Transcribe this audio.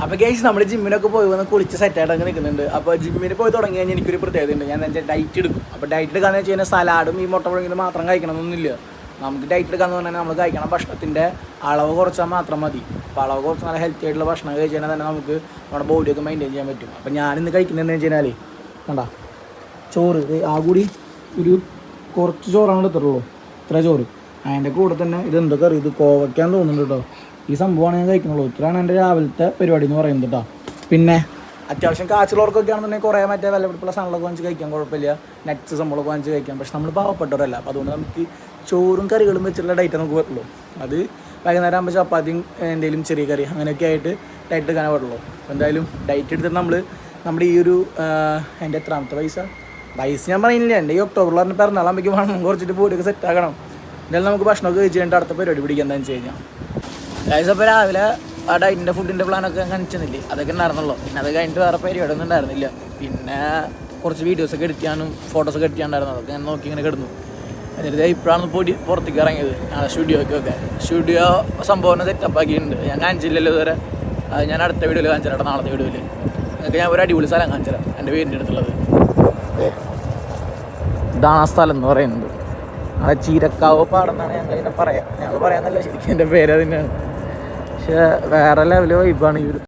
അപ്പോൾ ഗൈസ് നമ്മൾ ജിമ്മിനൊക്കെ പോയി വന്ന് കുളിച്ച് സെറ്റായിട്ടൊക്കെ നിൽക്കുന്നുണ്ട്. അപ്പോൾ ജിമ്മിന് പോയി തുടങ്ങി കഴിഞ്ഞാൽ എനിക്കൊരു പ്രത്യേകതയുണ്ട്. ഞാൻ എന്താ ഡയറ്റ് എടുക്കും. അപ്പോൾ ഡയറ്റ് എടുക്കാന്ന് വെച്ച് കഴിഞ്ഞാൽ സലാഡും ഈ മുട്ട പുഴുങ്ങിയത് മാത്രം കഴിക്കണമെന്നൊന്നുമില്ല. നമുക്ക് ഡയറ്റ് എടുക്കാന്ന് പറഞ്ഞാൽ നമ്മൾ കഴിക്കണം ഭക്ഷണത്തിൻ്റെ അളവ് കുറച്ചാൽ മാത്രം മതി. അപ്പോൾ അളവ് കുറച്ച് നല്ല ഹെൽത്തി ആയിട്ടുള്ള ഭക്ഷണം കഴിച്ച് കഴിഞ്ഞാൽ തന്നെ നമുക്ക് നമ്മുടെ ബോഡിയൊക്കെ മെയിൻറ്റെയിൻ ചെയ്യാൻ പറ്റും. അപ്പോൾ ഞാനിന്ന് കഴിക്കുന്നതെന്ന് വെച്ച് കഴിഞ്ഞാൽ കണ്ട ചോറ് ആ കൂടി ഒരു കുറച്ച് ചോറാണ് എടുത്തിട്ടുള്ളൂ. ഇത്ര ചോറ് അതിൻ്റെ കൂടെ തന്നെ ഇത് എന്തൊക്കെ അറിയും, ഇത് കോവയ്ക്കാന്ന് തോന്നുന്നുണ്ട് കേട്ടോ. ഈ സംഭവമാണ് ഞാൻ കഴിക്കുന്നുള്ളൂ. ഇത്രയാണ് എൻ്റെ രാവിലത്തെ പരിപാടി എന്ന് പറയുന്നത് കേട്ടോ. പിന്നെ അത്യാവശ്യം കാച്ചുള്ളവർക്കൊക്കെ ആണെന്നുണ്ടെങ്കിൽ കുറേ മറ്റേ വിലപിടിപ്പുള്ള സാധനങ്ങളൊക്കെ വാങ്ങിച്ച് കഴിക്കാൻ കുഴപ്പമില്ല, നട്ട്സ് സംഭവമൊക്കെ വാങ്ങിച്ച് കഴിക്കാം. പക്ഷെ നമ്മൾ പാവപ്പെട്ടവരല്ല. അപ്പോൾ അതുകൊണ്ട് നമുക്ക് ചോറും കറികളും വെച്ചിട്ടുള്ള ഡയറ്റ് നമുക്ക് പറ്റുള്ളൂ. അത് വൈകുന്നേരം ആകുമ്പോൾ ചപ്പാത്തിയും എന്തെങ്കിലും ചെറിയ കറി അങ്ങനെയൊക്കെ ആയിട്ട് ഡയറ്റ് എടുക്കാനേ പറ്റുള്ളൂ. അപ്പോൾ എന്തായാലും ഡയറ്റ് എടുത്തിട്ട് നമ്മുടെ ഈ ഒരു എൻ്റെ എത്രാമത്തെ വയസ്സ് ഞാൻ പറയുന്നില്ല, എൻ്റെ ഈ ഒക്ടോബറിൽ പറഞ്ഞ പിറന്നാളാകുമ്പോഴേക്കും വേണം കുറച്ചിട്ട് ബോഡിയൊക്കെ സെറ്റ് ആക്കണം. എന്തായാലും നമുക്ക് ഭക്ഷണമൊക്കെ കഴിച്ച് കഴിഞ്ഞിട്ട് അടുത്ത പരിപാടി പിടിക്കുക എന്താണെന്ന് വെച്ച് കഴിഞ്ഞാൽ അപ്പോൾ രാവിലെ ആ ഡയറ്റിൻ്റെ ഫുഡിൻ്റെ പ്ലാനൊക്കെ കാണിച്ചെന്നില്ലേ, അതൊക്കെ ഉണ്ടായിരുന്നുള്ളൂ. പിന്നെ അത് കഴിഞ്ഞിട്ട് വേറെ പരിപാടിയൊന്നും ഉണ്ടായിരുന്നില്ല. പിന്നെ കുറച്ച് വീഡിയോസൊക്കെ എഡിറ്റ് ചെയ്യാനും ഫോട്ടോസൊക്കെ എഡിറ്റ് ചെയ്യാണ്ടായിരുന്നു. അതൊക്കെ ഞാൻ നോക്കി ഇങ്ങനെ കിടന്നു. എന്നിട്ട് ഇപ്പോഴാണ് പുറത്തേക്ക് ഇറങ്ങിയത്. ഞങ്ങളുടെ സ്റ്റുഡിയോ സംഭവം സെറ്റപ്പ് ആക്കിയിട്ടുണ്ട്. ഞാൻ കാണിച്ചില്ലല്ലോ ഇതുവരെ. അത് ഞാൻ അടുത്ത വീഡിയോയിൽ കാണിച്ചു തരാം, നാളത്തെ വീഡിയോയിൽ. അതൊക്കെ ഞാൻ ഒരു അടിപൊളി സ്ഥലം കാണിച്ചു തരാം എൻ്റെ വീടിൻ്റെ അടുത്തുള്ളത്. ഇതാണ് ആ സ്ഥലം എന്ന് പറയുന്നത്. അവിടെ ചീരക്കാവ് പാടെന്നാണ് ഞങ്ങൾ പറയാം. ഞങ്ങൾ പറയാമെന്നല്ല, ശരിക്കും എൻ്റെ പേര് തന്നെയാണ്. പക്ഷേ വേറെ ലെവല് വൈബാണ് ഈ ഒരു